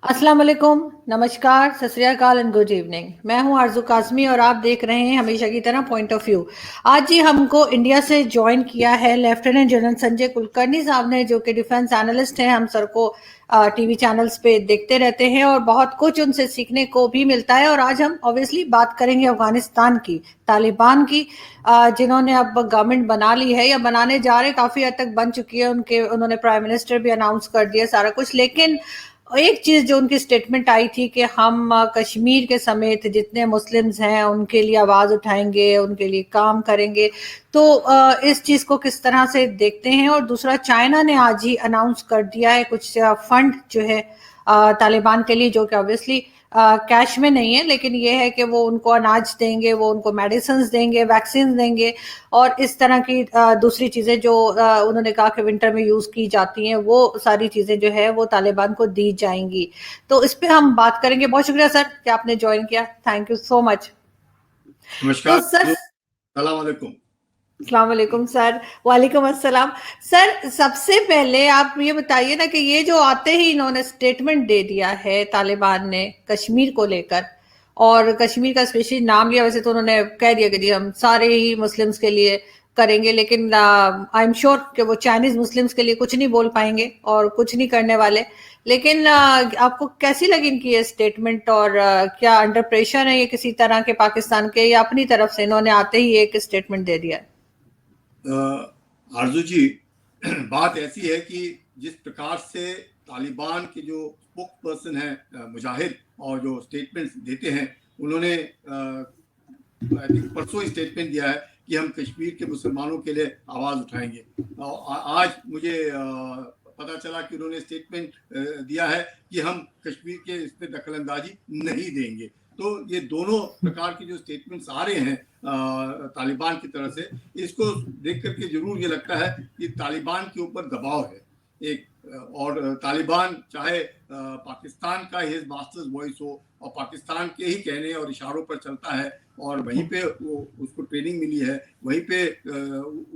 अस्सलाम वालेकुम, नमस्कार, सत श्री अकाल एंड गुड इवनिंग। मैं हूं आरजू काज़मी और आप देख रहे हैं हमेशा की तरह पॉइंट ऑफ व्यू। आज ही हमको इंडिया से ज्वाइन किया है लेफ्टिनेंट जनरल संजय कुलकर्णी साहब ने, जो कि डिफेंस एनालिस्ट हैं। हम सर को टीवी चैनल्स पे देखते रहते हैं और बहुत कुछ उनसे सीखने को भी मिलता है। और आज हम ऑब्वियसली बात करेंगे अफगानिस्तान की, तालिबान की, जिन्होंने अब गवर्नमेंट बना ली है या बनाने जा रहे, काफ़ी हद तक बन चुकी है। उन्होंने प्राइम मिनिस्टर भी अनाउंस कर दिया सारा कुछ। लेकिन एक चीज जो उनकी स्टेटमेंट आई थी कि हम कश्मीर के समेत जितने मुस्लिम्स हैं उनके लिए आवाज उठाएंगे, उनके लिए काम करेंगे। तो इस चीज को किस तरह से देखते हैं? और दूसरा, चाइना ने आज ही अनाउंस कर दिया है कुछ फंड जो है तालिबान के लिए, जो कि ऑब्वियसली कैश में नहीं है, लेकिन ये है कि वो उनको अनाज देंगे, वो उनको मेडिसिन देंगे, वैक्सीन देंगे और इस तरह की दूसरी चीजें जो उन्होंने कहा कि विंटर में यूज की जाती हैं, वो सारी चीजें जो है वो तालिबान को दी जाएंगी। तो इस पे हम बात करेंगे। बहुत शुक्रिया सर कि आपने ज्वाइन किया, थैंक यू सो मच। तो नमस्कार। सर, सलाम वालेकुम। अस्सलाम वालेकुम सर। वालेकुम अस्सलाम। सर, सबसे पहले आप ये बताइए ना कि ये जो आते ही इन्होंने स्टेटमेंट दे दिया है तालिबान ने कश्मीर को लेकर, और कश्मीर का स्पेशली नाम लिया। वैसे तो उन्होंने कह दिया कि जी हम सारे ही मुस्लिम्स के लिए करेंगे, लेकिन आई एम श्योर कि वो चाइनीज मुस्लिम्स के लिए कुछ नहीं बोल पाएंगे और कुछ नहीं करने वाले। लेकिन आपको कैसी लगी इनकी ये स्टेटमेंट? और क्या अंडर प्रेशर है ये किसी तरह के पाकिस्तान के, या अपनी तरफ से इन्होंने आते ही एक स्टेटमेंट दे दिया है? आरजू जी, बात ऐसी है कि जिस प्रकार से तालिबान के जो स्पोक पर्सन है मुजाहिद, और जो स्टेटमेंट्स देते हैं, उन्होंने आई थिंक परसों स्टेटमेंट दिया है कि हम कश्मीर के मुसलमानों के लिए आवाज़ उठाएंगे। आज मुझे पता चला कि उन्होंने स्टेटमेंट दिया है कि हम कश्मीर के इस पर दखल अंदाजी नहीं देंगे। तो ये दोनों प्रकार के जो स्टेटमेंट्स आ रहे हैं तालिबान की तरफ से, इसको देख करके जरूर ये लगता है कि तालिबान के ऊपर दबाव है एक। और तालिबान चाहे पाकिस्तान का हिज मास्टर्स वॉइस हो और पाकिस्तान के ही कहने और इशारों पर चलता है, और वहीं पे वो उसको ट्रेनिंग मिली है, वहीं पे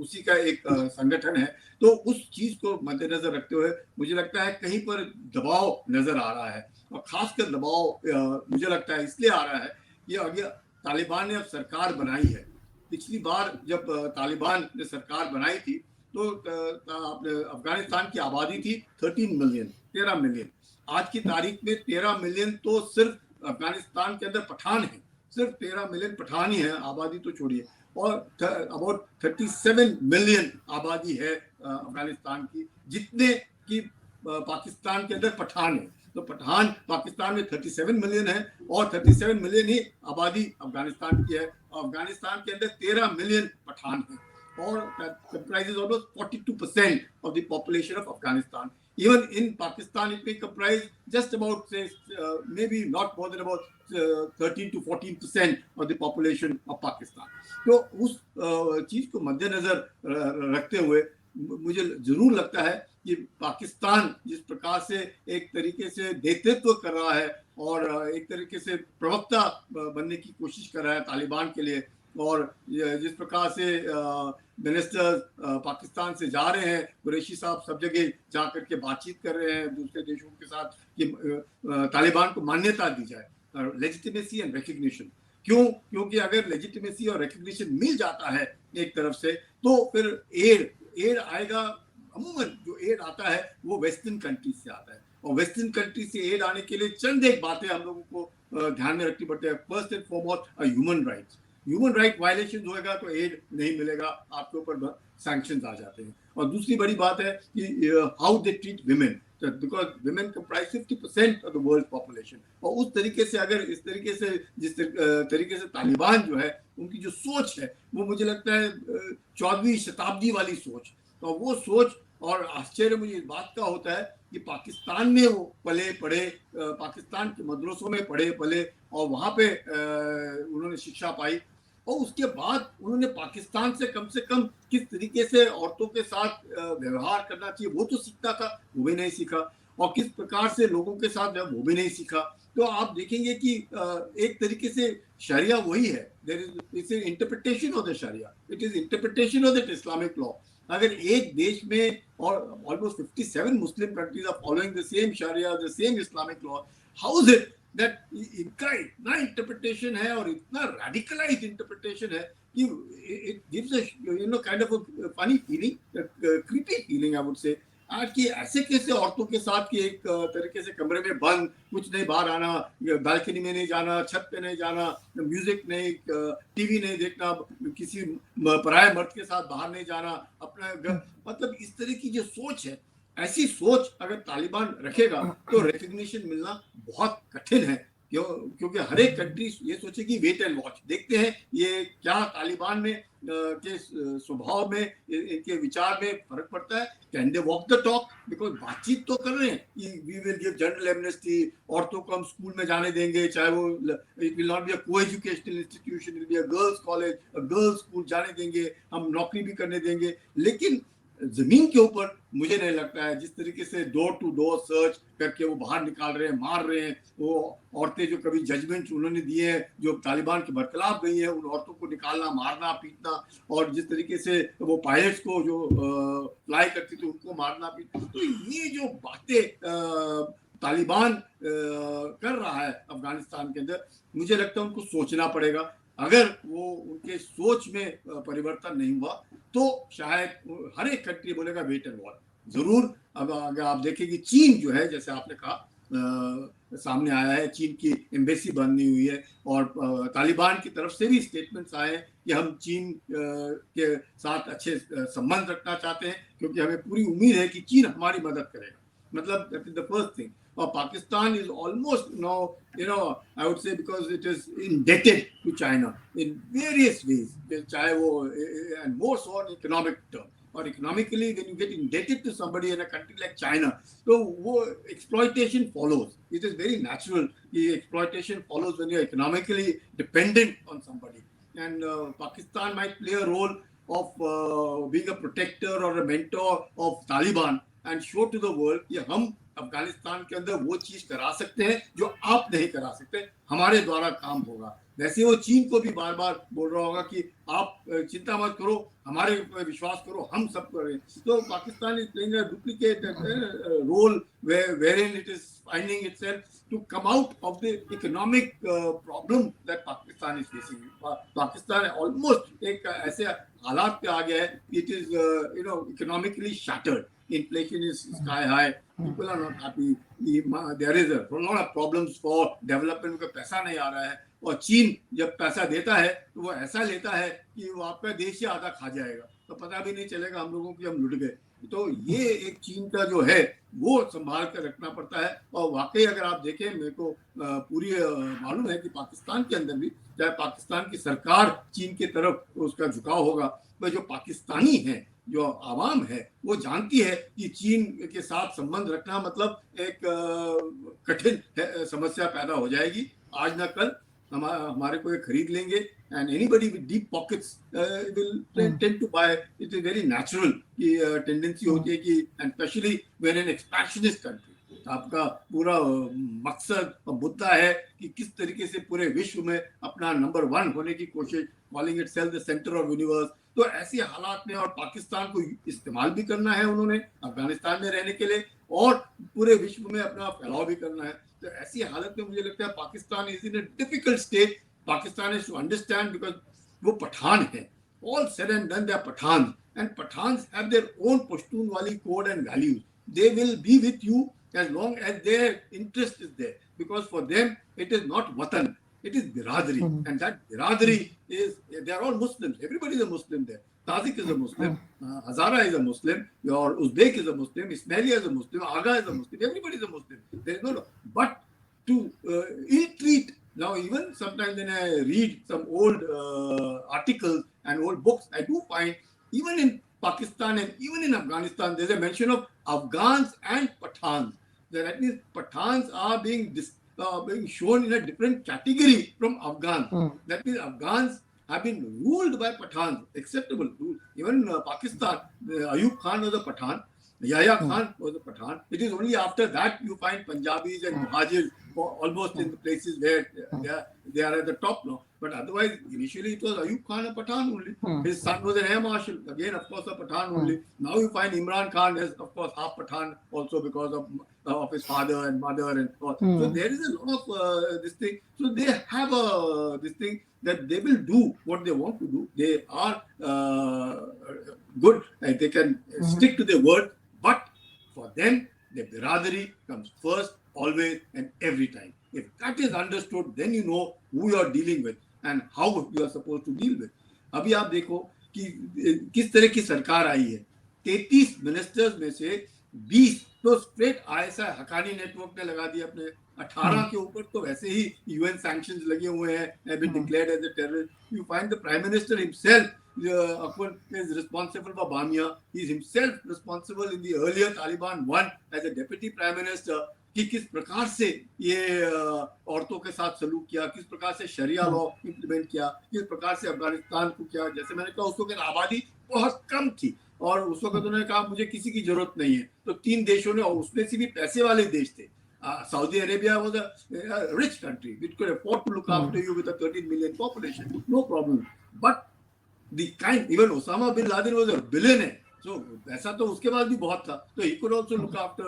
उसी का एक संगठन है। तो उस चीज को मद्देनजर रखते हुए मुझे लगता है कहीं पर दबाव नजर आ रहा है। और खासकर दबाव मुझे लगता है इसलिए आ रहा है कि अगर तालिबान ने अब सरकार बनाई है, पिछली बार जब तालिबान ने सरकार बनाई थी तो अफगानिस्तान की आबादी थी 13 मिलियन। आज की तारीख में 13 मिलियन तो सिर्फ अफगानिस्तान के अंदर पठान है, सिर्फ 13 मिलियन पठान ही है, आबादी तो छोड़िए। और अबाउट 37 मिलियन आबादी है अफगानिस्तान की, जितने की पाकिस्तान के अंदर पठान है। तो पठान पाकिस्तान में 37 मिलियन है और 37 मिलियन ही आबादी अफगानिस्तान की है। अफगानिस्तान के अंदर 13 मिलियन पठान है और comprises almost 42% of the population of Afghanistan. Even in Pakistan, it may comprise just about, say, maybe not more than about 13 to 14% of the population of Pakistan. तो उस चीज को मद्देनजर रखते हुए मुझे जरूर लगता है कि पाकिस्तान जिस प्रकार से एक तरीके से नेतृत्व कर रहा है और एक तरीके से प्रवक्ता बनने की कोशिश कर रहा है तालिबान के लिए, और जिस प्रकार से मिनिस्टर्स पाकिस्तान से जा रहे हैं, कुरैशी साहब सब जगह जा करके बातचीत कर रहे हैं दूसरे देशों के साथ कि तालिबान को मान्यता दी जाए, लेजिटिमेसी एंड रिकग्निशन। क्योंकि अगर लेजिटिमेसी और रिकग्निशन मिल जाता है एक तरफ से, तो फिर एड आएगा। अमूमन जो एड आता है वो वेस्टर्न कंट्रीज से आता है, और वेस्टर्न कंट्रीज से एड आने के लिए चंद एक बातें हम लोगों को ध्यान में रखनी पड़ती है। First and foremost human rights. Human right violation होएगा तो एड नहीं मिलेगा, आपके ऊपर सैंक्शंस आ जाते हैं। और दूसरी बड़ी बात है कि how they treat women, because women comprise 50% of the world population. और उस तरीके से अगर इस तरीके से जिस तरीके से तालिबान जो है उनकी जो सोच है वो मुझे लगता है 14वीं शताब्दी वाली सोच। तो वो सोच, और आश्चर्य मुझे इस बात का होता है कि पाकिस्तान में वो पले पढ़े, पाकिस्तान के मदरसों में पढ़े पले और वहाँ पे उन्होंने शिक्षा पाई, और उसके बाद उन्होंने पाकिस्तान से कम किस तरीके से औरतों के साथ व्यवहार करना चाहिए वो तो सीखता था, वो भी नहीं सीखा, और किस प्रकार से लोगों के साथ वो भी नहीं सीखा। तो आप देखेंगे कि एक तरीके से शरिया वही है, there is interpretation of the sharia, it is interpretation of the Islamic law. अगर एक देश में और almost 57 Muslim countries are following the same sharia, the same Islamic law, how is it that इनका इतना इंटरप्रिटेशन है और इतना रेडिकलाइज्ड इंटरप्रिटेशन है कि it gives a kind of a funny feeling, creepy feeling I would say. आज की ऐसे कैसे औरतों के साथ कि एक तरीके से कमरे में बंद, कुछ नहीं बाहर आना, बालकनी में नहीं जाना, छत पे नहीं जाना, म्यूजिक नहीं, टीवी नहीं देखना, किसी पराये मर्द के साथ बाहर नहीं जाना, अपना घर, मतलब इस तरह की जो सोच है, ऐसी सोच अगर तालिबान रखेगा तो रिकग्निशन मिलना बहुत कठिन है। क्योंकि हर एक कंट्री ये सोचेगी वेट एंड वॉच, देखते हैं ये क्या तालिबान में के स्वभाव में, इनके विचार में फर्क पड़ता है। Can they walk the talk? Because बातचीत तो कर रहे हैं, we will give general amnesty, औरतों को हम स्कूल में जाने देंगे, चाहे वो it will not be a coeducational institution, it will be a girls college, a girls school जाने देंगे, हम नौकरी भी करने देंगे। लेकिन जमीन के ऊपर मुझे नहीं लगता है, जिस तरीके से डोर टू डोर सर्च करके वो बाहर निकाल रहे हैं, मार रहे हैं, वो औरतें जो कभी जजमेंट उन्होंने दिए हैं जो तालिबान के बरखिलाफ गई है, उन औरतों को निकालना, मारना, पीटना, और जिस तरीके से वो पायलट्स को जो फ्लाई करती थी उनको मारना पीटना, तो ये जो बातें तालिबान कर रहा है अफगानिस्तान के अंदर, मुझे लगता है उनको सोचना पड़ेगा। अगर वो उनके सोच में परिवर्तन नहीं हुआ तो शायद हर एक कंट्री बोलेगा वेट एंड वॉच। जरूर अब अगर आप देखेंगे चीन जो है, जैसे आपने कहा, सामने आया है, चीन की एम्बेसी बंद नहीं हुई है, और तालिबान की तरफ से भी स्टेटमेंट्स आए हैं कि हम चीन के साथ अच्छे संबंध रखना चाहते हैं, क्योंकि हमें पूरी उम्मीद है कि चीन हमारी मदद करेगा। मतलब that is the first thing. और Pakistan is almost now, I would say, because it is indebted to China in various ways, चाहे वो and more so on economic term, और economically when you get indebted to somebody in a country like China, तो वो exploitation follows. It is very natural कि exploitation follows when you are economically dependent on somebody, and Pakistan might play a role of being a protector or a mentor of Taliban and show to the world कि हम अफगानिस्तान के अंदर वो चीज करा सकते हैं जो आप नहीं करा सकते, हमारे द्वारा काम होगा। वैसे वो चीन को भी बार बार बोल रहा होगा कि आप चिंता मत करो, हमारे ऊपर विश्वास करो, हम सब करें। तो Pakistan is playing a duplicate role wherein it is finding itself to come out of the economic problem that Pakistan is facing. Pakistan almost एक ऐसे हालात पे आ गया है, it is economically shattered. Inflation is sky high. People are not happy. There is a lot of problems for development, because पैसा नहीं आ रहा है, और चीन जब पैसा देता है तो वो ऐसा लेता है कि वो आपका देश ही आधा खा जाएगा, तो पता भी नहीं चलेगा हम लोगों की हम लुट गए। तो ये एक चीन का जो है वो संभाल कर रखना पड़ता है। और वाकई अगर आप देखें, मेरे को पूरी मालूम है कि पाकिस्तान के अंदर भी, चाहे पाकिस्तान की सरकार चीन की तरफ उसका झुकाव होगा, पर जो पाकिस्तानी है, जो आवाम है, वो जानती है कि चीन के साथ संबंध रखना मतलब एक कठिन समस्या पैदा हो जाएगी। आज ना कल हमारे को ये खरीद लेंगे, and anybody with deep pockets will tend to buy. It is very natural कि tendency होती है कि, and especially when an expansionist country, आपका पूरा मकसद और मुद्दा है कि किस तरीके से पूरे विश्व में अपना नंबर 1 होने की कोशिश, calling itself the center of universe। तो ऐसी हालात में और पाकिस्तान को इस्तेमाल भी करना है उन्होंने अफगानिस्तान में रहने के लिए, और पूरे विश्व में अपना फैलाव भी करना है। तो ऐसी हालत में मुझे लगता है Pakistan is in a difficult state. Pakistan is to understand, because वो पठान है, all said and done, they are Pathan, and Pathans have their own Pashtunwali code and values. They will be with you as long as their interest is there, because for them it is not watan, it is biradari, and that biradari is, they are all Muslims, everybody is a Muslim there. Tajik is a Muslim, Hazara is a Muslim, your Uzbek is a Muslim, Ismailia is a Muslim, Aga is a Muslim, everybody is a Muslim. There is no, but to ill-treat, now even sometimes when I read some old articles and old books, I do find even in Pakistan and even in Afghanistan, there's a mention of Afghans and Pathans. That means Pathans are being shown in a different category from Afghans. That means Afghans have been ruled by Pathans, acceptable rule. Even Pakistan, Ayub Khan was a Pathan, Yahya Khan was a Pathan. It is only after that you find Punjabis and Muhajirs almost in the places where they are at the top now. But otherwise, initially it was Ayub Khan, a Pathan only. His son was an air marshal, again, of course, a Pathan only. Now you find Imran Khan as, of course, half Pathan also because of his father and mother and all. So there is a lot of this thing. So they have this thing that they will do what they want to do. They are good and they can stick to their word. But for them, the biradari comes first, always and every time. If that is understood, then you know who you are dealing with and how you are supposed to deal with. अभी आप देखो कि किस तरह की सरकार आई है. 33 ministers में से 20 तो स्ट्रेट आईएसआई हकानी नेटवर्क ने लगा दिया अपने. 18 के ऊपर तो वैसे ही यूएन सैंक्शंस लगे हुए हैं, have been declared as a terrorist. You find the prime minister himself, Akbar, is responsible for Bamia. He is himself responsible in the earlier Taliban one as a deputy prime minister. कि किस प्रकार से ये औरतों के साथ सलूक किया, किस प्रकार से शरिया लॉ इम्प्लीमेंट किया, किस प्रकार से अफगानिस्तान को किया. जैसे मैंने कहा उस वक्त आबादी बहुत कम थी और उस वक्त उन्होंने कहा मुझे किसी की जरूरत नहीं है. तो 3 देशों ने, और उसमें से भी पैसे वाले देश थे. Saudi Arabia was a rich country which could afford to look after you with a 13 million population, no problem. But the kind, even Osama bin Laden was a billionaire. So ऐसा तो उसके बाद भी बहुत था. So he could also look after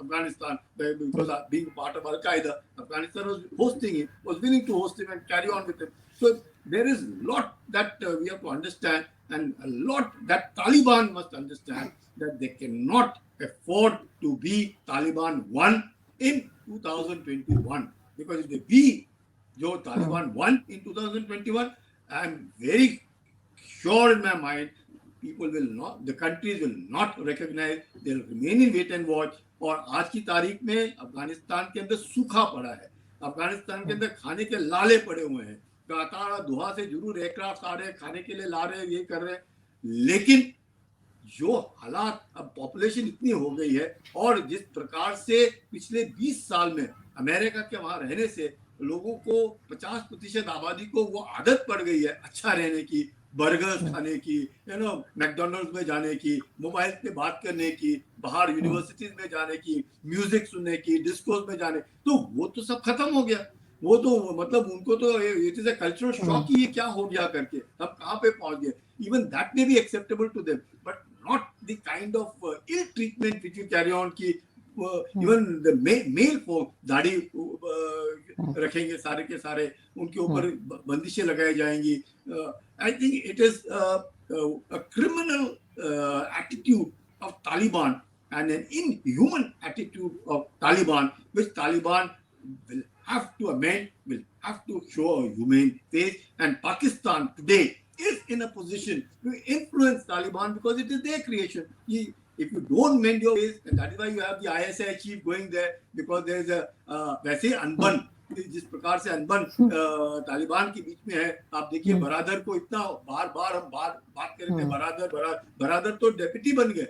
Afghanistan because being part of Al-Qaeda, Afghanistan was hosting him, was willing to host him and carry on with him. So there is a lot that we have to understand, and a lot that Taliban must understand, that they cannot afford to be Taliban 1 in 2021. Because if they be जो Taliban 1 in 2021, I am very sure in my mind, people will not, the countries will not recognize, they will remain in wait and watch. और आज की तारीख में अफगानिस्तान के अंदर सूखा पड़ा है, अफगानिस्तान के अंदर खाने के लाले पड़े हुए हैं. कातार दोहा से जरूर एयरक्राफ्ट आ रहे हैं, खाने के लिए ला रहे हैं, ये कर रहे हैं, लेकिन जो हालात, अब पॉपुलेशन इतनी हो गई है और जिस प्रकार से पिछले 20 साल में अमेरिका के वहां रहने से लोगों को 50% आबादी को वो आदत पड़ गई है अच्छा रहने की, बर्गर्स खाने की, मैकडोनल्ड्स में जाने की, मोबाइल पे बात करने की, बाहर यूनिवर्सिटीज में जाने की, म्यूजिक सुनने की, डिस्कोस में जाने, तो वो तो सब खत्म हो गया. वो तो मतलब उनको तो it is a cultural shock कि ये क्या हो गया करके, हम कहाँ पे पहुंच गए. Even that may be acceptable to them, but not the kind of ill treatment which you carry on की इवन द मेल फॉर दाढ़ी रखेंगे सारे के सारे, उनके ऊपर बंदिशें लगाई जाएंगी. I think it is a criminal attitude of Taliban and an inhuman attitude of Taliban, which Taliban will have to amend, will have to show a humane face. And Pakistan today is in a position to influence Taliban because it is their creation. If you don't mend your ways, and that is why you have the ISI chief going there, because there is a वैसे अनबन, जिस प्रकार से अनबन तालिबान के बीच में है. आप देखिए बरादर को इतना बार हम बात कर रहे थे, बरादर तो डेप्यूटी बन गए.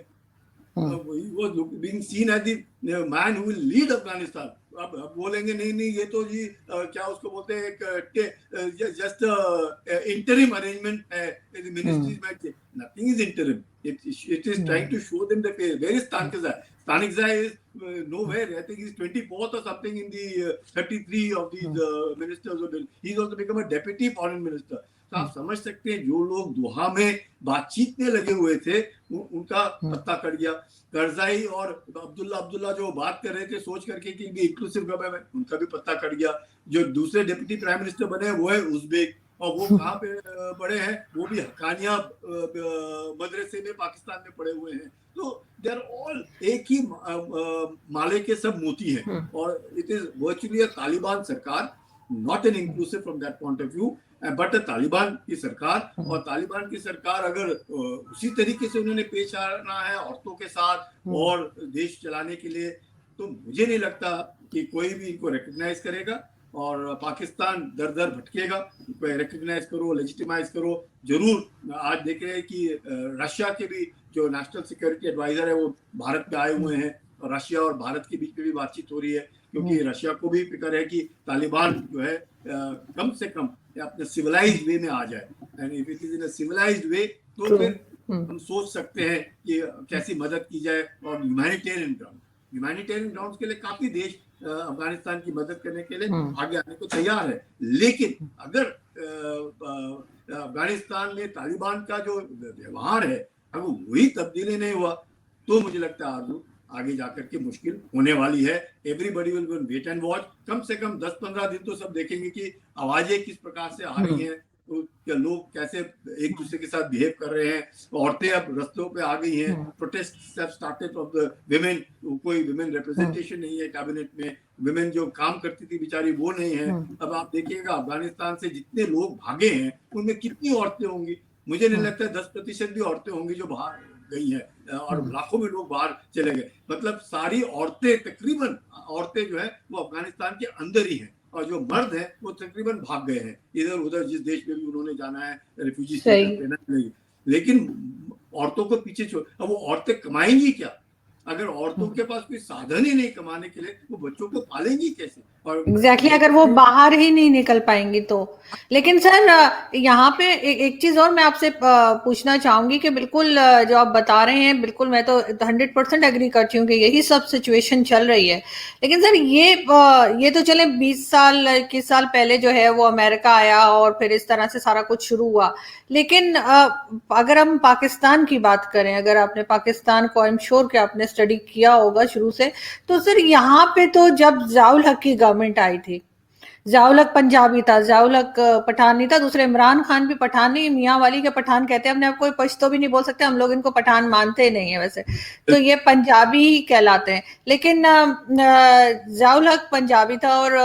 He was being seen as the man who will lead Afghanistan. अब बोलेंगे नहीं ये तो जी क्या उसको बोलते हैं, एक जस्ट interim arrangement है मिनिस्ट्रीज में. Nothing is interim. It is trying to show them the face. Where is Tanikzai? Tanikzai is nowhere. I think he's 24th or something in the 33 of these ministers. He's also become a deputy foreign minister. तो आप समझ सकते हैं जो लोग दोहा में बातचीत में लगे हुए थे उनका पत्ता कट गया. करजाई और अब्दुल्ला जो बात कर रहे थे सोच करके कि भी इंक्लूसिव गवर्नमेंट है, उनका भी पत्ता कट गया. जो दूसरे डिप्टी प्राइम मिनिस्टर बने वो है उज़्बेक, और वो कहाँ पे पढ़े हैं, वो भी हकानिया मदरसे में पाकिस्तान में पढ़े हुए हैं. तो दे आर ऑल एक ही माले के सब मोती हैं. और इट इज वर्चुअली अ तालिबान सरकार, not an inclusive from that point of view, but Taliban की सरकार. और तालिबान की सरकार अगर उसी तरीके से उन्होंने पेश आना है औरतों के साथ और देश चलाने के लिए, तो मुझे नहीं लगता कि कोई भी इनको रिकग्नाइज करेगा. और पाकिस्तान दर दर भटकेगा. रिकग्नाइज करो, लेजिटिमाइज करो. जरूर आज देख रहे हैं कि रशिया के भी जो नेशनल सिक्योरिटी एडवाइजर है वो भारत पे आए हुए हैं, और रशिया और भारत के बीच में भी बातचीत हो रही है, क्योंकि रशिया को भी फिक्र है कि तालिबान जो है कम से कम अपने सिविलाइज्ड वे में आ जाए. And if it is in a civilized way तो फिर हम सोच सकते हैं कि कैसी मदद की जाए। और ह्यूमैनिटेरियन ग्राउंड के लिए काफी देश अफगानिस्तान की मदद करने के लिए आगे आने को तैयार है। लेकिन अगर अफगानिस्तान में तालिबान का जो व्यवहार है अगर वही तब्दीली नहीं हुआ तो मुझे लगता है आगे जाकर के मुश्किल होने वाली है। Everybody will wait and watch. कम से कम 10-15 दिन तो सब देखेंगे कि आवाजें किस प्रकार से आ रही हैं, तो लोग कैसे एक दूसरे के साथ बिहेव कर रहे हैं। औरतें अब रस्तों पे आ गई हैं। Protest have started off the women. कोई विमेन रिप्रेजेंटेशन नहीं है कैबिनेट में। विमेन जो काम करती थी बेचारी वो नहीं है। अब आप देखिएगा अफगानिस्तान से जितने लोग भागे हैं उनमें कितनी औरतें होंगी। मुझे नहीं लगता 10% भी औरतें होंगी जो बाहर गई हैं, और लाखों में लोग बाहर चले गए। मतलब सारी औरतें, तकरीबन औरतें जो है वो अफगानिस्तान के अंदर ही हैं, और जो मर्द हैं वो तकरीबन भाग गए हैं इधर उधर, जिस देश में भी उन्होंने जाना है रिफ्यूजी स्टेटस लेना नहीं। लेकिन औरतों को पीछे छोड़, अब वो औरतें कमाएंगी क्या? अगर औरतों के पास कोई साधन ही नहीं कमाने के लिए, वो बच्चों को पालेंगी कैसे? और एग्जैक्टली अगर वो बाहर ही नहीं निकल पाएंगी तो। लेकिन सर यहाँ पे एक चीज और मैं आपसे पूछना चाहूंगी कि बिल्कुल जो आप बता रहे हैं बिल्कुल मैं तो 100% एग्री करती हूँ कि यही सब सिचुएशन चल रही है। लेकिन सर ये तो चले 20 साल 21 साल पहले जो है वो अमेरिका आया और फिर इस तरह से सारा कुछ शुरू हुआ। लेकिन अगर हम पाकिस्तान की बात करें, अगर आपने पाकिस्तान को, आई एम श्योर कि आपने स्टडी किया होगा शुरू से, तो सर यहाँ पे तो जब ज़ियाउल हक की गवर्नमेंट आई थी, ज़ियाउल हक पंजाबी था, ज़ियाउल हक पठान नहीं था, दूसरे इमरान खान भी पठान नहीं, मियाँ वाली के पठान कहते हैं अपने आप को, पश्तो भी नहीं बोल सकते हम लोग, इनको पठान मानते नहीं है वैसे तो, ये पंजाबी ही कहलाते हैं। लेकिन ज़ियाउल हक पंजाबी था और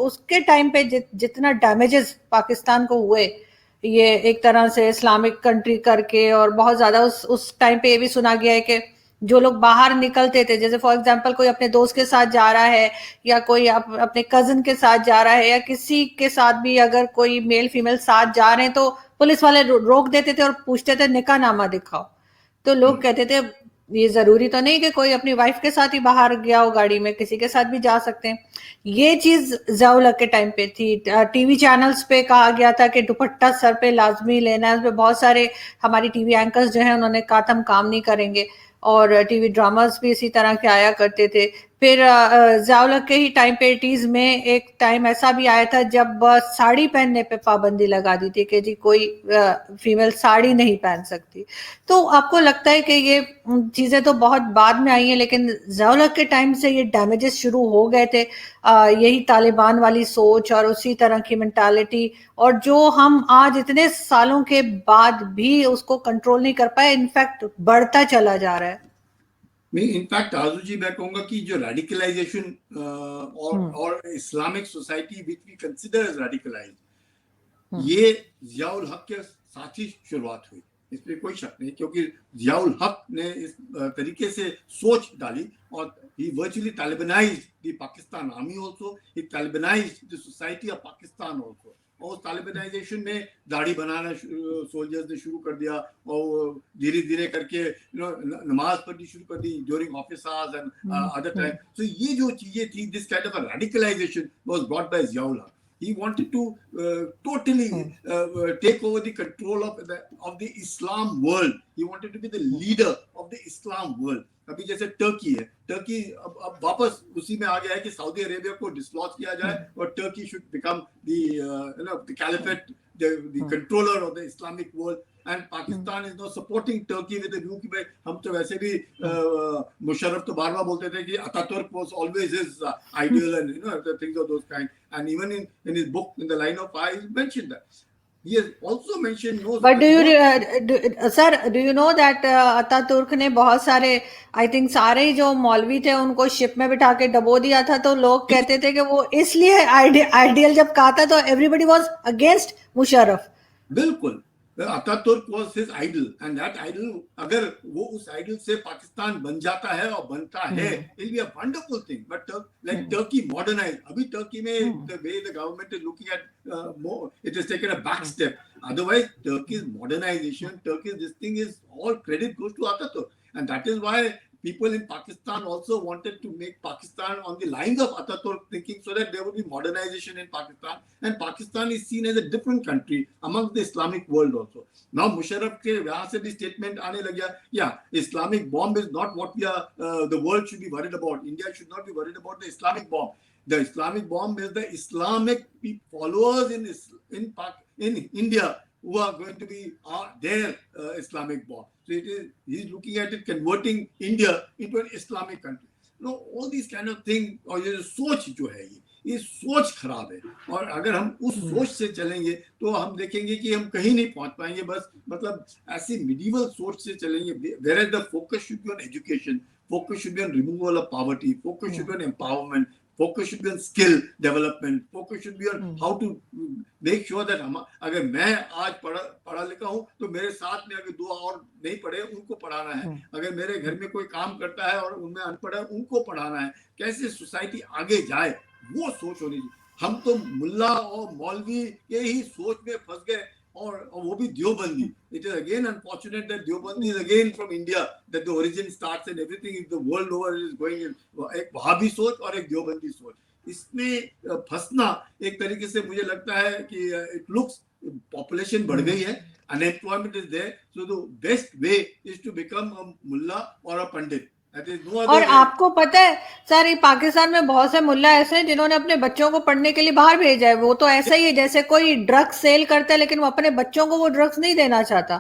उसके टाइम पे जितना डैमेजेस पाकिस्तान को हुए, ये एक तरह से इस्लामिक कंट्री करके, और बहुत ज्यादा उस टाइम पे ये भी सुना गया है कि जो लोग बाहर निकलते थे, जैसे फॉर एग्जांपल कोई अपने दोस्त के साथ जा रहा है या कोई अपने कजिन के साथ जा रहा है या किसी के साथ भी अगर कोई मेल फीमेल साथ जा रहे हैं तो पुलिस वाले रोक देते थे और पूछते थे निकाहनामा दिखाओ। तो लोग कहते थे ये जरूरी तो नहीं कि कोई अपनी वाइफ के साथ ही बाहर गया हो, गाड़ी में किसी के साथ भी जा सकते हैं। ये चीज ज़ियाउल हक के टाइम पे थी। टीवी चैनल्स पे कहा गया था कि दुपट्टा सर पे लाजमी लेना है। उसमें बहुत सारे हमारी टीवी एंकर्स जो हैं उन्होंने कहा था हम काम नहीं करेंगे, और टीवी ड्रामास भी इसी तरह के आया करते थे। फिर ज़ियाउल हक के ही टाइम पे 80s में एक टाइम ऐसा भी आया था जब साड़ी पहनने पे पाबंदी लगा दी थी कि जी कोई फीमेल साड़ी नहीं पहन सकती। तो आपको लगता है कि ये चीजें तो बहुत बाद में आई हैं, लेकिन ज़ियाउल हक के टाइम से ये डैमेजेस शुरू हो गए थे, यही तालिबान वाली सोच और उसी तरह की मेंटालिटी, और जो हम आज इतने सालों के बाद भी उसको कंट्रोल नहीं कर पाए, इनफैक्ट बढ़ता चला जा रहा है। मैं इनफैक्ट आजू जी मैं कहूंगा कि जो रेडिकलाइजेशन और Islamic society which we consider as radicalized, ये ज़ियाउल हक के साथ ही शुरुआत हुई, इसमें कोई शक नहीं। क्योंकि ज़ियाउल हक ने इस तरीके से सोच डाली और he virtually Talibanized the Pakistan army also, he Talibanized the society of Pakistan also। और तालिबानाइजेशन में दाढ़ी बनाना सोल्जर्स ने शुरू कर दिया, और धीरे धीरे करके नमाज पढ़नी शुरू कर दी during office hours and other time. So ये जो चीजें थी, this kind of a radicalization was brought by Ziaul Haq. He wanted to totally take over the control of the Islam world. He wanted to be the leader of the Islam world. अभी जैसे Turkey है, Turkey अब वापस उसी में आ गया है कि सऊदी अरेबिया को डिसलॉज किया जाए और Turkey should become the caliphate, the controller of the Islamic world, and Pakistan is now supporting Turkey with the view कि भाई हम तो वैसे भी मुशर्रफ तो बार बार बोलते थे कि Ataturk was always his ideal and the things of those kind, and even in his book In the Line of Fire he mentioned that. He has also mentioned But do you know that Ataturk ने बहुत सारे, I think सारे ही जो मौलवी थे उनको ship में बिठा के डबो दिया था। तो लोग कहते थे कि वो इसलिए आइडियल जब कहा था तो एवरीबडी वाज अगेंस्ट मुशर्रफ। बिल्कुल, Ataturk was his idol, and that idol अगर वो उस idol से पाकिस्तान बन जाता है और बनता है, it will be a wonderful thing. But like Turkey modernized, अभी Turkey में the way the government is looking at more, it has taken a back step. Otherwise, Turkey's modernization, Turkey's this thing is all credit goes to Ataturk, and that is why people in Pakistan also wanted to make Pakistan on the lines of Ataturk thinking, so that there would be modernization in Pakistan, and Pakistan is seen as a different country among the Islamic world also. Now Musharraf के यहाँ से भी statement आने लग गया, yeah, Islamic bomb is not what we are, the world should be worried about. India should not be worried about the Islamic bomb. The Islamic bomb is the Islamic followers in India who are going to be their Islamic bomb. So he's looking at it converting India into an Islamic country. No, all these kind of things, और ये सोच जो है ये सोच खराब है, और अगर हम उस सोच से चलेंगे तो हम देखेंगे कि हम कहीं नहीं पहुंच पाएंगे, बस मतलब ऐसी मिडिवल सोच से चलेंगे, whereas the focus should be on education, focus should be on removal of poverty, focus should be on empowerment, focus should be on skill development, focus should be on how to make sure that हम, अगर मैं आज पढ़ा लिखा हूँ तो मेरे साथ में अगर दो और नहीं पढ़े उनको पढ़ाना है, अगर मेरे घर में कोई काम करता है और उनमें अनपढ़ है उनको पढ़ाना है, कैसे सोसाइटी आगे जाए वो सोच होनी चाहिए। हम तो मुल्ला और मौलवी के ही सोच में फंस गए, और वो भी Deobandi. It is again unfortunate that Deobandi is again from India, that the origin starts and everything is the world over is going in, एक वहाबी सोच और एक देवबंदी सोच, इसमें फंसना एक तरीके से मुझे लगता है कि it looks population बढ़ गई है, unemployment is there, so the best way is to become a मुल्ला और a पंडित। और आपको पता है सर, ये पाकिस्तान में बहुत से मुल्ला ऐसे हैं जिन्होंने अपने बच्चों को पढ़ने के लिए बाहर भेजा है। वो तो ऐसा ही है जैसे कोई ड्रग्स सेल करता है, लेकिन वो अपने बच्चों को वो ड्रग्स नहीं देना चाहता,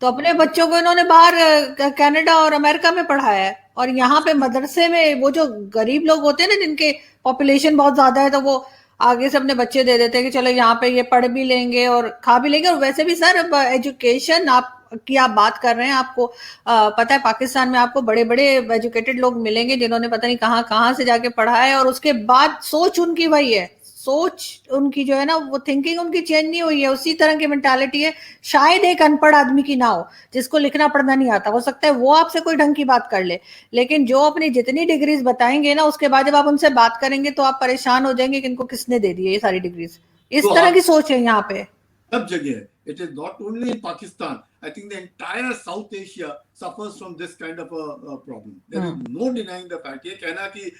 तो अपने बच्चों को इन्होंने बाहर कनाडा और अमेरिका में पढ़ाया है। और यहाँ पे मदरसे में वो जो गरीब लोग होते हैं ना, जिनके पॉपुलेशन बहुत ज्यादा है, तो वो आगे से अपने बच्चे दे देते हैं कि चलो यहाँ पे ये पढ़ भी लेंगे और खा भी लेंगे। और वैसे भी सर, एजुकेशन की आप बात कर रहे हैं, आपको पता है पाकिस्तान में आपको बड़े बड़े एजुकेटेड लोग मिलेंगे जिन्होंने पता नहीं कहाँ कहाँ से जाके पढ़ा है, और उसके बाद सोच उनकी वही है, सोच उनकी जो है ना, वो थिंकिंग उनकी चेंज नहीं हुई है, उसी तरह की मेंटालिटी है। शायद एक अनपढ़ आदमी की ना हो, जिसको लिखना पढ़ना नहीं आता, हो सकता है वो आपसे कोई ढंग की बात कर ले, लेकिन जो अपनी जितनी डिग्रीज बताएंगे ना, उसके बाद जब आप उनसे बात करेंगे तो आप परेशान हो जाएंगे कि इनको किसने दे दी ये सारी डिग्रीज। इस तरह की सोच है यहाँ पे सब जगह है। It is not only in Pakistan. I think the entire South Asia suffers from this kind of a problem. There is no denying the fact. ये कहना कि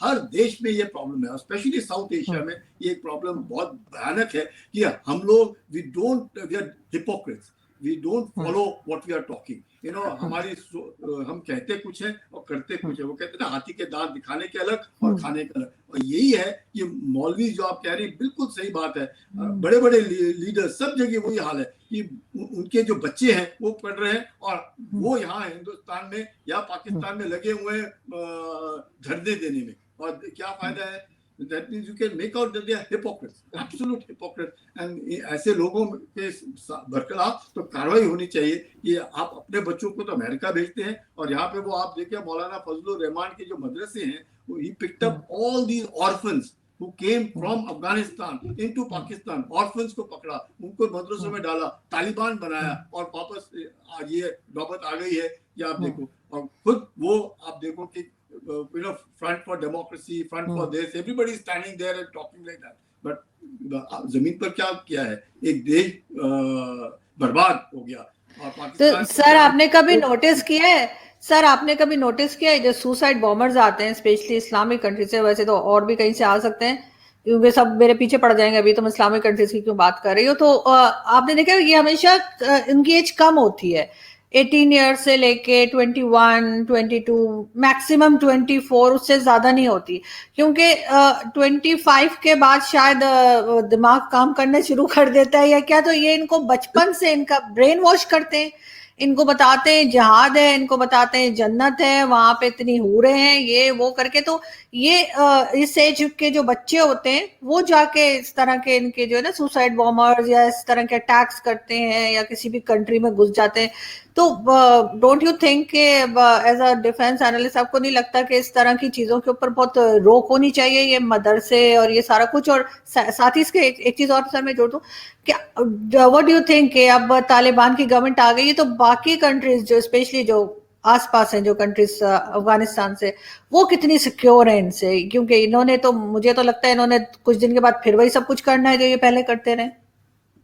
हर देश में ये प्रॉब्लम है, स्पेशली साउथ एशिया में ये एक प्रॉब्लम बहुत भयानक है कि हम लोग we are hypocrites. We don't follow what we are talking. You know, हम कहते कुछ है और करते कुछ है। वो कहते हैं ना, हाथी के दांत दिखाने के अलग और खाने के अलग। और यही है कि मौलवी जो आप कह रही है, बिल्कुल सही बात है। बड़े बड़े लीडर सब जगह वही हाल है कि उनके जो बच्चे हैं वो पढ़ रहे हैं, और वो यहाँ हिंदुस्तान में या पाकिस्तान में लगे हुए धरने देने में, और क्या फायदा है? That means you can make out that they are hypocrites, absolute hypocrites, and ऐसे लोगों के बरखिलाफ तो कार्रवाई होनी चाहिए। कि आप अपने बच्चों को तो अमेरिका भेजते हैं, और यहाँ पे वो आप देखिए मौलाना फजलुर रहमान के जो मदरसे हैं, he picked up all these orphans who came from Afghanistan into Pakistan, orphans को पकड़ा, उनको मदरसों में डाला, तालिबान बनाया, और वापस आज ये नौबत आ गई है कि आप देखो, और खुद वो आप देखो कि you know, front for democracy, front for this, everybody is standing there and talking like that, but जमीन पर क्या किया है? एक देश बर्बाद हो गया। और तो सर आपने कभी नोटिस किया है, सर आपने कभी नोटिस किया है जो सुसाइड बॉम्बर्स आते हैं स्पेशली इस्लामिक कंट्री से, वैसे तो और भी कहीं से आ सकते हैं, क्योंकि सब मेरे पीछे पड़ जाएंगे, अभी तो मैं इस्लामिक कंट्रीज की क्यों बात कर रही हूँ, तो आपने देखा ये हमेशा इनकी एज कम होती है, 18 ईयर्स से लेके 21, 22, मैक्सिमम 24, उससे ज्यादा नहीं होती, क्योंकि 25 के बाद शायद दिमाग काम करना शुरू कर देता है या क्या, तो ये इनको बचपन से इनका ब्रेन वॉश करते हैं, इनको बताते हैं जिहाद है, इनको बताते हैं जन्नत है, वहां पे इतनी हूरें हैं, ये वो करके, तो ये इस एज के जो बच्चे होते हैं वो जाके इस तरह के इनके जो है ना सुसाइड बॉम्बर्स या इस तरह के अटैक्स करते हैं या किसी भी कंट्री में घुस जाते हैं। तो डोंट यू थिंक कि एज अ डिफेंस एनालिस्ट आपको नहीं लगता कि इस तरह की चीजों के ऊपर बहुत रोक होनी चाहिए, ये मदरसे और ये सारा कुछ? और साथ ही इसके एक चीज और सर मैं जोड़ दूं, क्या व्हाट डू यू थिंक कि अब तालिबान की गवर्नमेंट आ गई है तो बाकी कंट्रीज जो स्पेशली जो आसपास हैं, जो कंट्रीज अफगानिस्तान से, वो कितनी सिक्योर है इनसे? क्योंकि इन्होंने तो, मुझे तो लगता है इन्होंने कुछ दिन के बाद फिर वही सब कुछ करना है जो ये पहले करते रहे।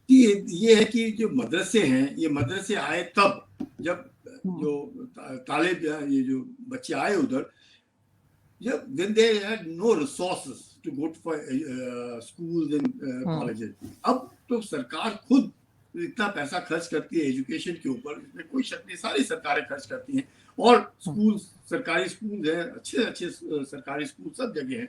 ये है कि जो मदरसे हैं, ये मदरसे आए तब जब जो तालिब ये जो बच्चे आए उधर, when they had no resources to go for schools and colleges, अब तो सरकार खुद इतना पैसा खर्च करती है एजुकेशन के ऊपर, इसमें कोई शक नहीं, सारी सरकारें खर्च करती हैं, और स्कूल, सरकारी स्कूल है, अच्छे अच्छे सरकारी स्कूल सब जगह हैं.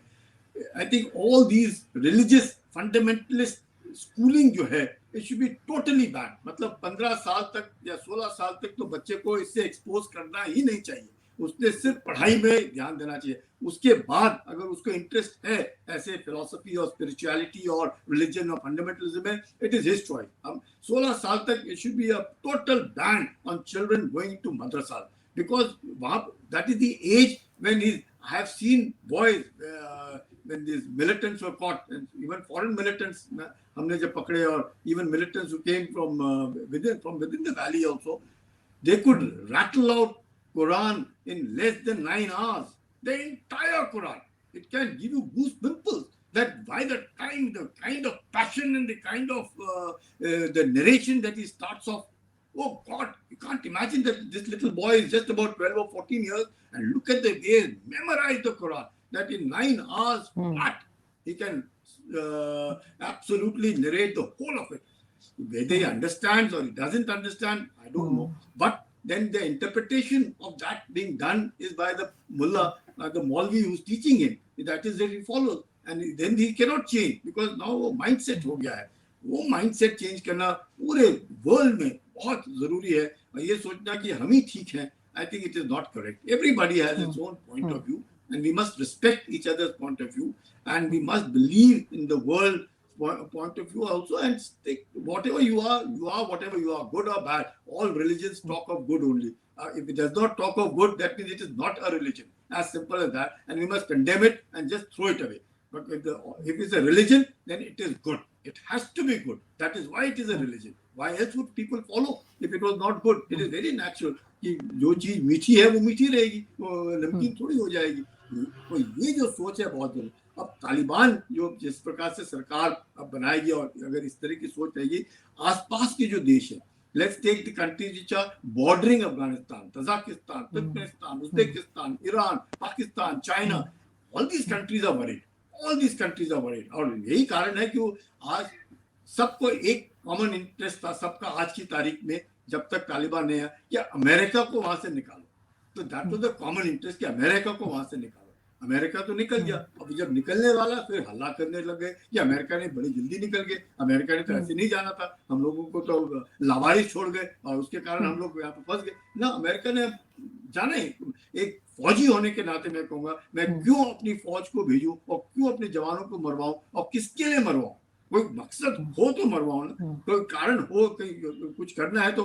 I think all these religious fundamentalist schooling जो है, it should be totally banned. मतलब 15 साल तक या 16 साल तक तो बच्चे को इससे एक्सपोज करना ही नहीं चाहिए, उसने सिर्फ पढ़ाई में ध्यान देना चाहिए. उसके बाद अगर उसको इंटरेस्ट है ऐसे फिलोसफी और स्पिरिचुअलिटी और रिलीजन और फंडामेंटलिज्म में, इट इज हिज चॉइस. हम 16 साल तक it should be a total ban on children going to madrasa, because वहां that is the age when he, I have seen boys when these militants were caught, and even foreign militants हमने जब पकड़े, और even militants who came from within the valley also, they could rattle out Quran in less than 9 hours, the entire Quran. It can give you goosebumps that by the time the kind of passion and the kind of the narration that he starts off, oh God, you can't imagine that this little boy is just about 12 or 14 years, and look at the way he memorized the Quran, that in 9 hours flat, he can absolutely narrate the whole of it. Whether he understands or he doesn't understand, I don't know. But then the interpretation of that being done is by the mullah, the Maulvi who's teaching him. That is that he follows. And then he cannot change, because now वो mindset हो गया है. वो mindset change करना पूरे world में बहुत जरूरी है. और ये सोचना कि हम ही ठीक हैं, I think it is not correct. Everybody has its own point of view, and we must respect each other's point of view, and we must believe in the world point of view also, and stick whatever you are whatever you are, good or bad. All religions talk of good only. If it does not talk of good, that means it is not a religion. As simple as that, and we must condemn it and just throw it away. But if it's a religion, then it is good. It has to be good. That is why it is a religion. Why else would people follow if it was not good? It is very natural कि जो चीज मीठी है वो मीठी रहेगी, वो नमकीन थोड़ी हो जाएगी. तो ये जो सोच है बहुत जरूरी. अब तालिबान जो जिस प्रकार से सरकार अब बनाएगी, और अगर इस तरह की सोच रहेगी, आसपास के जो देश है, let's take the countries which are bordering Afghanistan, Tajikistan, Turkmenistan, Uzbekistan, Iran, Pakistan, China, all these countries are worried. All these countries are worried. और यही कारण है कि वो आज सबको एक कॉमन इंटरेस्ट था सबका आज की तारीख में, जब तक तालिबान नहीं आया, कि अमेरिका को वहां से निकालो. तो that was the common interest कि अमेरिका को वहां से निकालो. अमेरिका तो निकल गया, अब जब निकलने वाला फिर हल्ला करने लग गए कि अमेरिका ने बड़ी जल्दी निकल गए, अमेरिका ने तो ऐसे नहीं जाना था, हम लोगों को तो लावारिस छोड़ गए, और उसके कारण हम लोग यहाँ पे फंस गए ना. अमेरिका ने जाने, एक फौजी होने के नाते मैं कहूंगा, मैं क्यों अपनी फौज को भेजूं और क्यों अपने जवानों को मरवाऊं, और किसके लिए मरवाऊं. कोई मकसद हो तो मरवाओ ना, कोई कारण हो, कुछ करना है तो.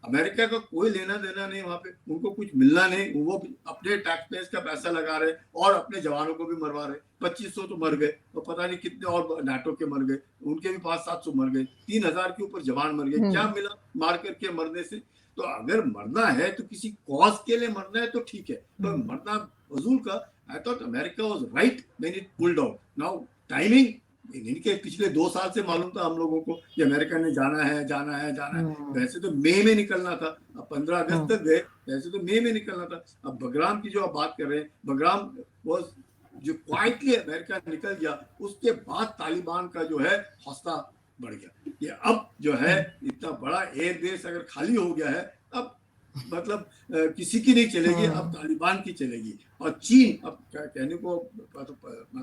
अमेरिका का कोई लेना देना नहीं वहां पे, उनको कुछ मिलना नहीं, वो अपने टैक्स पेयर्स का पैसा लगा रहे और अपने जवानों को भी मरवा रहे. 2500 तो मर गए, तो पता नहीं कितने और नाटो के मर गए, उनके भी 500-700 मर गए, 3000 के ऊपर जवान मर गए. क्या मिला मार करके मरने से? तो अगर मरना है तो किसी कॉज के लिए मरना है तो ठीक है, तो मरना फजूल का. I thought America was right when it pulled out. Now timing, इनके पिछले 2 साल से मालूम था हम लोगों को कि अमेरिका ने जाना है. वैसे तो मई में निकलना था, अब 15 अगस्त तक गए, वैसे तो मई में निकलना था. अब बगराम की जो आप बात कर रहे हैं, बगराम वो जो क्वाइटली अमेरिका निकल गया, उसके बाद तालिबान का जो है हौसला बढ़ गया. ये अब जो है इतना बड़ा एयर बेस अगर खाली हो गया है, अब मतलब किसी की नहीं चलेगी, अब तालिबान की चलेगी. और चीन, अब कहने को मतलब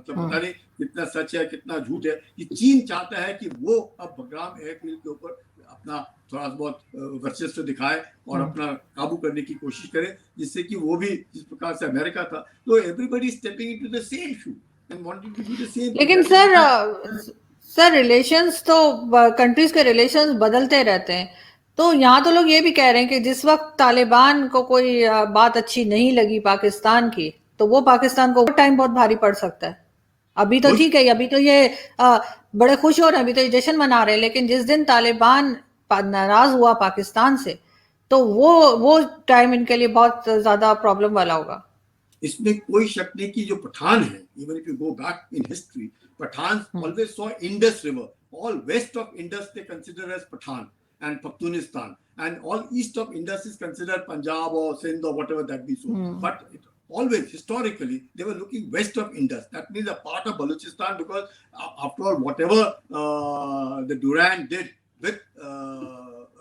पता नहीं कितना सच है कितना झूठ है, कि चीन चाहता है कि वो अब बगराम एयरफील्ड के ऊपर अपना थोड़ा बहुत वर्चस्व दिखाए और अपना काबू करने की कोशिश करे, जिससे कि वो भी जिस प्रकार से अमेरिका था, तो everybody stepping into the same shoe and wanting to do the same. लेकिन सर रिलेशंस तो कंट्रीज के रिलेशंस बदलते रहते हैं. तो यहाँ तो लोग ये भी कह रहे हैं कि जिस वक्त तालिबान को कोई बात अच्छी नहीं लगी पाकिस्तान की, तो वो पाकिस्तान को टाइम बहुत भारी पड़ सकता है. अभी तो ठीक है, अभी तो ये बड़े खुश हो रहे हैं, अभी तो ये जश्न मना रहे हैं, लेकिन जिस दिन तालिबान नाराज हुआ पाकिस्तान से, तो वो टाइम इनके लिए बहुत ज्यादा प्रॉब्लम वाला होगा. इसमें कोई शक नहीं कि जो पठान है, even if you go back in history, Pathans always saw Indus River. All west of Indus they consider as Pathan. and Pakhtunistan, and all east of Indus is considered Punjab or Sindh or whatever that be so. But always historically they were looking west of Indus. That means a part of Balochistan, because after all, whatever the Durand did with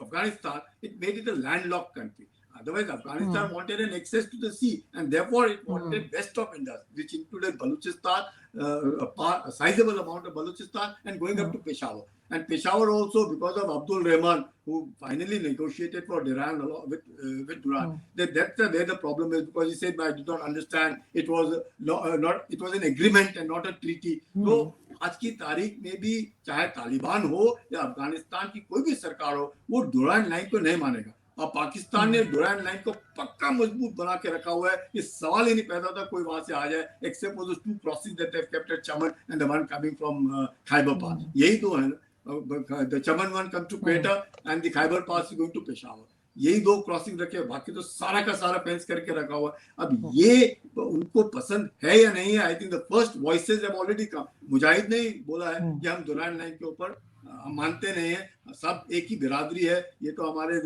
Afghanistan, it made it a landlocked country. Otherwise, Afghanistan wanted an access to the sea, and therefore it wanted west of Indus, which included Balochistan, a sizable amount of Balochistan, and going up to Peshawar. And Peshawar also, because of Abdul Rahman, who finally negotiated for Durand with Durand. That's where the problem is, because he said, "I did not understand. It was it was an agreement and not a treaty." So आज की तारीख में भी चाहे तालिबान हो या अफगानिस्तान की कोई भी सरकार हो, वो डुरांड लाइन को नहीं मानेगा. और पाकिस्तान ने डुरांड लाइन को पक्का मजबूत बना के रखा हुआ है. ये सवाल ही नहीं पैदा होता कोई वहां से आ जाए, except for those two crossing that have kept at Chaman and the one coming from Khyber Pass. यही तो है ना. The Chaman one comes to Quetta and the Khyber Pass is going to Peshawar. यही दो क्रॉसिंग रखे, बाकी तो सारा का सारा फेंस करके रखा हुआ. अब ये उनको पसंद है या नहीं है, I think the first voices have already come. Mujahid ने बोला है कि हम दुरान लाइन के ऊपर हम मानते नहीं है, सब एक ही बिरादरी है, ये तो हमारे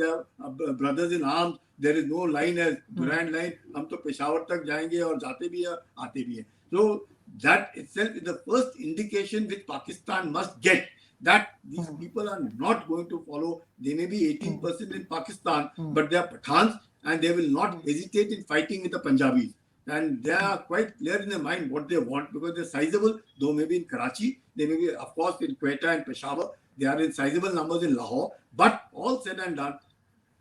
brothers in arms, there is no line as Durand line. हम तो पेशावर तक जाएंगे और जाते भी है आते भी है. So that itself is the first indication which Pakistan must get, that these people are not going to follow. They may be 18% in Pakistan, but they are Pathans, and they will not hesitate in fighting with the Punjabis. And they are quite clear in their mind what they want, because they're sizable, though maybe in Karachi, they may be, of course, in Quetta and Peshawar. They are in sizable numbers in Lahore. But all said and done,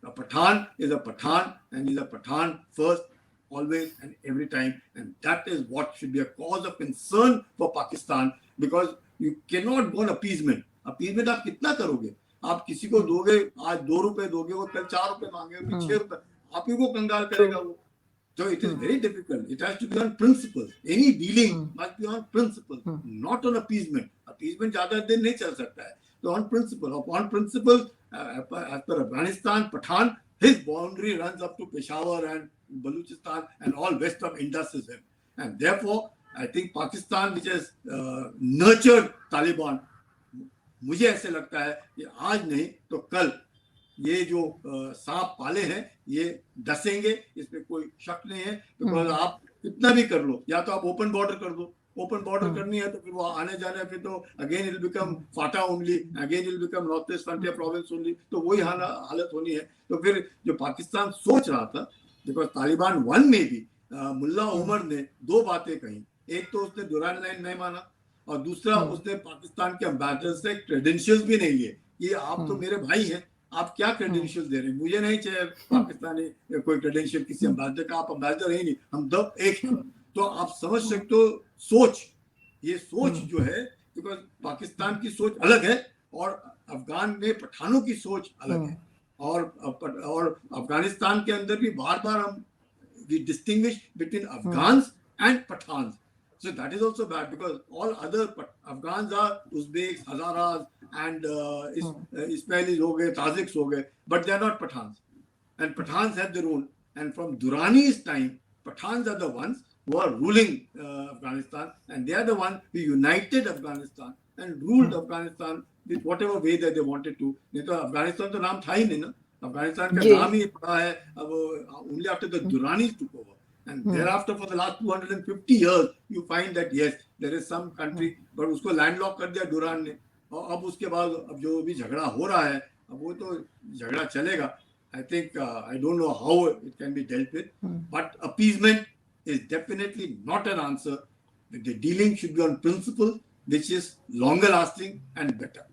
a Pathan is a Pathan, and he's a Pathan first, always and every time. And that is what should be a cause of concern for Pakistan, because you cannot go on appeasement. Appeasement आप कितना करोगे? आप किसी को दोगे, आज 2 रुपए दोगे, वो कल 4 रुपए मांगेगा, फिर 6 रुपए, आप ही को कंगाल करेगा वो. So it is very difficult. It has to be on principles. Any dealing must be on principle, not on appeasement. Appeasement ज्यादा दिन नहीं चल सकता है. So on principle, upon principle, as per Afghanistan, Pathan, his boundary runs up to Peshawar and Balochistan and all west of Indus is him. And therefore, I think Pakistan, which has nurtured Taliban, मुझे ऐसे लगता है कि आज नहीं तो कल ये जो सांप पाले हैं ये डसेंगे, इसमें कोई शक नहीं है. बिकॉज आप कितना भी कर लो, या तो आप ओपन बॉर्डर कर दो, ओपन बॉर्डर करनी है तो फिर वो आने जाने, फिर तो again it become Phata only, again it become north east frontier province only. तो वही हालत होनी है. तो फिर जो पाकिस्तान सोच रहा था, बिकॉज तालिबान 1 में भी मुल्ला उमर ने 2 बातें कही. एक तो उसने दुरान लाइन नहीं माना, और दूसरा उसने पाकिस्तान के एम्बेसडर से क्रेडेंशियल्स भी नहीं लिए. ये आप तो मेरे भाई हैं, आप क्या क्रेडेंशियल्स दे रहे हैं? मुझे नहीं चाहिए पाकिस्तानी कोई क्रेडेंशियल किसी एम्बेसडर का. आप एम्बेसडर है ही नहीं, हम दब एक हैं. तो आप समझ सकते हो सोच, ये सोच जो है, बिकॉज पाकिस्तान की सोच अलग है और अफगान में पठानों की सोच अलग है. और अफगानिस्तान के अंदर भी बार बार हम we distinguish between Afghans and Pathans. So that is also bad, because all other Afghans are Uzbeks, Hazaras, and Ismailis ho gaye, Tajiks ho gaye, but they are not Pathans. And Pathans have their own. And from Durrani's time, Pathans are the ones who are ruling Afghanistan, and they are the ones who united Afghanistan and ruled Afghanistan with whatever way that they wanted to. नहीं तो अफगानिस्तान तो नाम था ही नहीं ना. अफगानिस्तान का नाम ही पड़ा है अब only after the Durranis took over. And thereafter, for the last 250 years, you find that yes, there is some country, but उसको लैंडलॉक कर दिया डुरान ने. और अब उसके बाद अब जो भी झगड़ा हो रहा है, अब वो तो झगड़ा चलेगा. I think I don't know how it can be dealt with, but appeasement is definitely not an answer. The dealing should be on principle, which is longer lasting and better.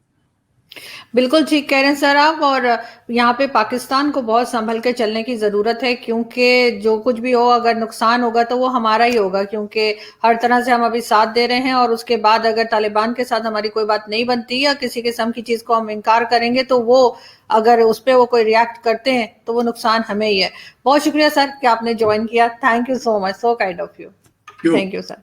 बिल्कुल ठीक कह रहे हैं सर आप. और यहाँ पे पाकिस्तान को बहुत संभल के चलने की जरूरत है, क्योंकि जो कुछ भी हो, अगर नुकसान होगा तो वो हमारा ही होगा, क्योंकि हर तरह से हम अभी साथ दे रहे हैं. और उसके बाद अगर तालिबान के साथ हमारी कोई बात नहीं बनती या किसी किस्म की चीज को हम इनकार करेंगे, तो वो अगर उस पर वो कोई रिएक्ट करते हैं तो वो नुकसान हमें ही है. बहुत शुक्रिया सर कि आपने ज्वाइन किया. Thank you so much. So kind of you. Thank you sir.